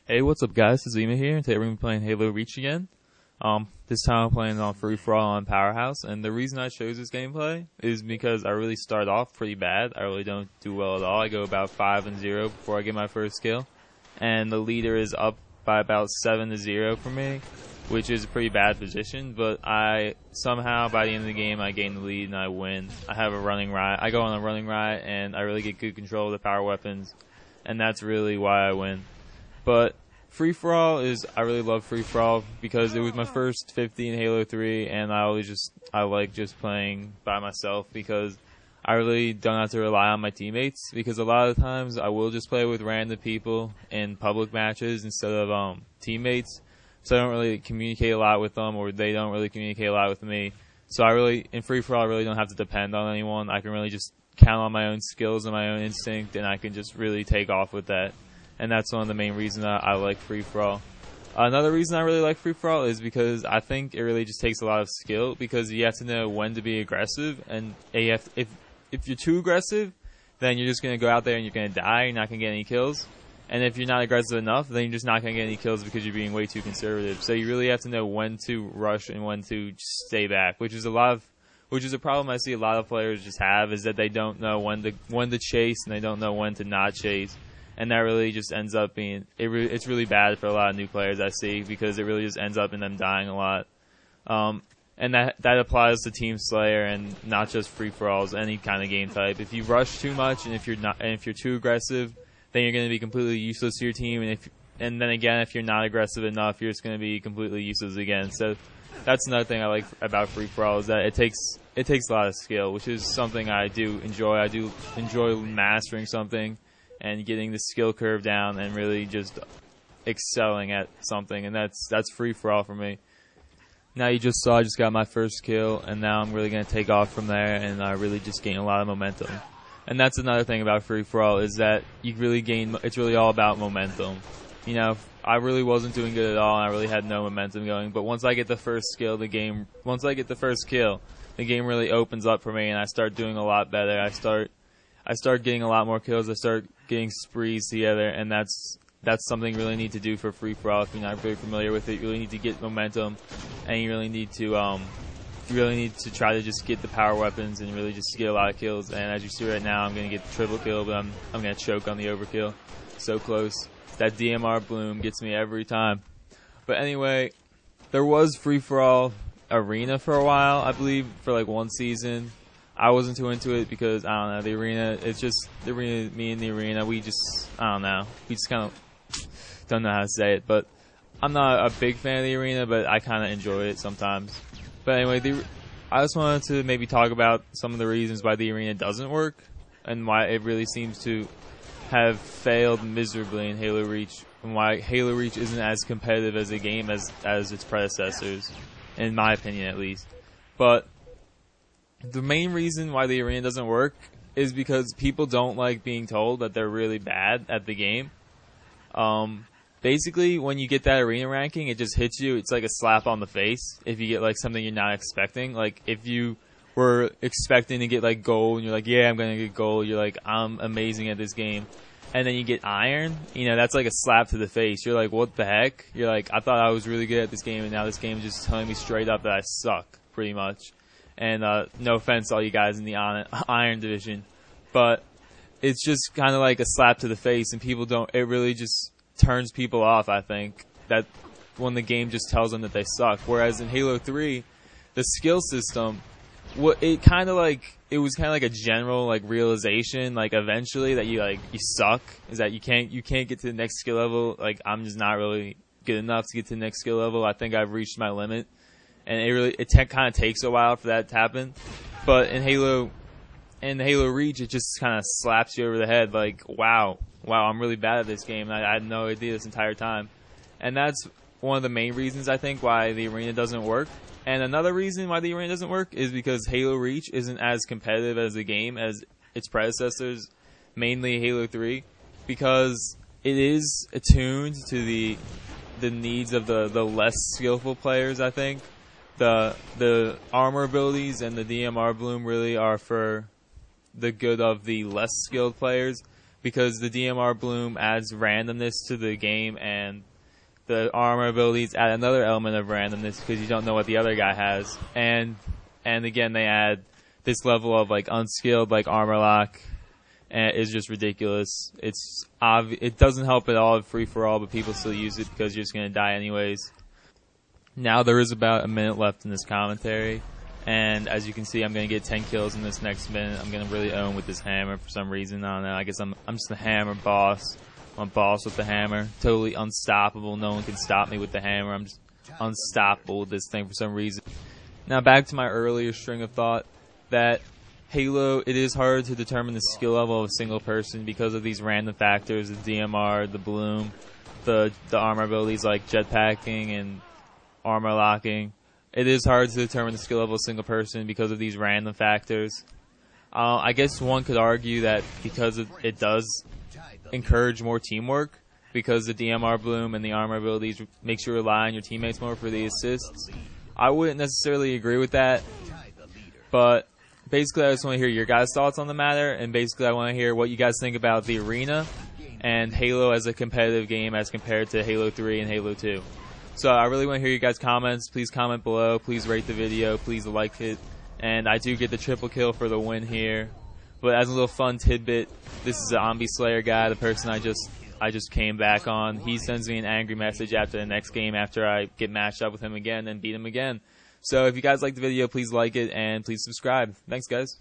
Hey, what's up, guys? It's Zima here, and today we're going to be playing Halo Reach again. This time I'm playing on Free For All on Powerhouse, and the reason I chose this gameplay is because I really start off pretty bad. I really don't do well at all. I go about 5-0 before I get my first kill, and the leader is up by about 7-0 for me, which is a pretty bad position, but I somehow, by the end of the game, I gain the lead and I win. I have a running riot. I go on a running riot, and I really get good control of the power weapons, and that's really why I win. But Free For All I really love Free For All because it was my first 50 in Halo 3, and I like just playing by myself because I really don't have to rely on my teammates, because a lot of times I will just play with random people in public matches instead of teammates, so I don't really communicate a lot with them, or they don't really communicate a lot with me. So in Free For All, I really don't have to depend on anyone. I can really just count on my own skills and my own instinct, and I can just really take off with that. And that's one of the main reasons I like Free For All. Another reason I really like Free For All is because I think it really just takes a lot of skill, because you have to know when to be aggressive, and if you're too aggressive, then you're just going to go out there and you're going to die, you're not going to get any kills. And if you're not aggressive enough, then you're just not going to get any kills because you're being way too conservative. So you really have to know when to rush and when to stay back, which is a problem I see a lot of players just have, is that they don't know when to chase and they don't know when to not chase. And that really just ends up being it's really bad for a lot of new players I see, because it really just ends up in them dying a lot. And that applies to Team Slayer and not just Free For Alls, any kind of game type. If you rush too much and if you're too aggressive, then you're going to be completely useless to your team. And then again, if you're not aggressive enough, you're just going to be completely useless again. So that's another thing I like about Free For All, is that it takes a lot of skill, which is something I do enjoy. I do enjoy mastering something and getting the skill curve down and really just excelling at something, and that's Free For All for me. Now you just saw I just got my first kill, and now I'm really going to take off from there, and I really just gain a lot of momentum. And that's another thing about Free For All, is that it's really all about momentum. You know, I really wasn't doing good at all, and I really had no momentum going, but once I get the first kill, the game really opens up for me, and I start doing a lot better. I start getting a lot more kills. I start getting sprees together, and that's something you really need to do for Free For All. If you're not very familiar with it, you really need to get momentum, and you really need to try to just get the power weapons and really just get a lot of kills. And as you see right now, I'm going to get the triple kill, but I'm going to choke on the overkill. So close. That DMR bloom gets me every time. But anyway, there was Free For All Arena for a while, I believe, for like one season. I wasn't too into it because, I don't know, the arena, me and the arena, we just kind of don't know how to say it, but I'm not a big fan of the arena, but I kind of enjoy it sometimes. But anyway, I just wanted to maybe talk about some of the reasons why the arena doesn't work, and why it really seems to have failed miserably in Halo Reach, and why Halo Reach isn't as competitive as a game as its predecessors, in my opinion at least. But the main reason why the arena doesn't work is because people don't like being told that they're really bad at the game. Basically, when you get that arena ranking, it just hits you. It's like a slap on the face if you get like something you're not expecting. Like if you were expecting to get like gold, and you're like, yeah, I'm going to get gold. You're like, I'm amazing at this game. And then you get iron, that's like a slap to the face. You're like, what the heck? You're like, I thought I was really good at this game, and now this game is just telling me straight up that I suck, pretty much. And no offense to all you guys in the Iron Division, but it's just kind of like a slap to the face, and it really just turns people off, I think, that when the game just tells them that they suck. Whereas in Halo 3, the skill system, it was kind of like a general like realization, like eventually, that you suck, is that you can't get to the next skill level. Like, I'm just not really good enough to get to the next skill level. I think I've reached my limit. And it kind of takes a while for that to happen. But in Halo Reach, it just kind of slaps you over the head, like, wow, I'm really bad at this game. I had no idea this entire time. And that's one of the main reasons, I think, why the arena doesn't work. And another reason why the arena doesn't work is because Halo Reach isn't as competitive as a game as its predecessors, mainly Halo 3, because it is attuned to the needs of the less skillful players, I think. The armor abilities and the DMR bloom really are for the good of the less skilled players, because the DMR Bloom adds randomness to the game, and the armor abilities add another element of randomness because you don't know what the other guy has. And again, they add this level of like unskilled, like armor lock, and it's just ridiculous. It doesn't help at all at free for all, but people still use it because you're just gonna die anyways. Now there is about a minute left in this commentary, and as you can see, I'm gonna get 10 kills in this next minute. I'm gonna really own with this hammer for some reason. I don't know. I guess I'm just the hammer boss. I'm a boss with the hammer. Totally unstoppable. No one can stop me with the hammer. I'm just unstoppable with this thing for some reason. Now back to my earlier string of thought that Halo, it is hard to determine the skill level of a single person because of these random factors, the DMR, the Bloom, the armor abilities like jetpacking and armor locking. It is hard to determine the skill level of a single person because of these random factors. I guess one could argue that because it does encourage more teamwork, because the DMR Bloom and the armor abilities makes you rely on your teammates more for the assists. I wouldn't necessarily agree with that, but basically I just want to hear your guys' thoughts on the matter, and basically I want to hear what you guys think about the arena and Halo as a competitive game as compared to Halo 3 and Halo 2. So I really want to hear you guys' comments. Please comment below. Please rate the video. Please like it. And I do get the triple kill for the win here. But as a little fun tidbit, this is the Ombi Slayer guy, the person I just came back on. He sends me an angry message after the next game after I get matched up with him again and beat him again. So if you guys like the video, please like it and please subscribe. Thanks, guys.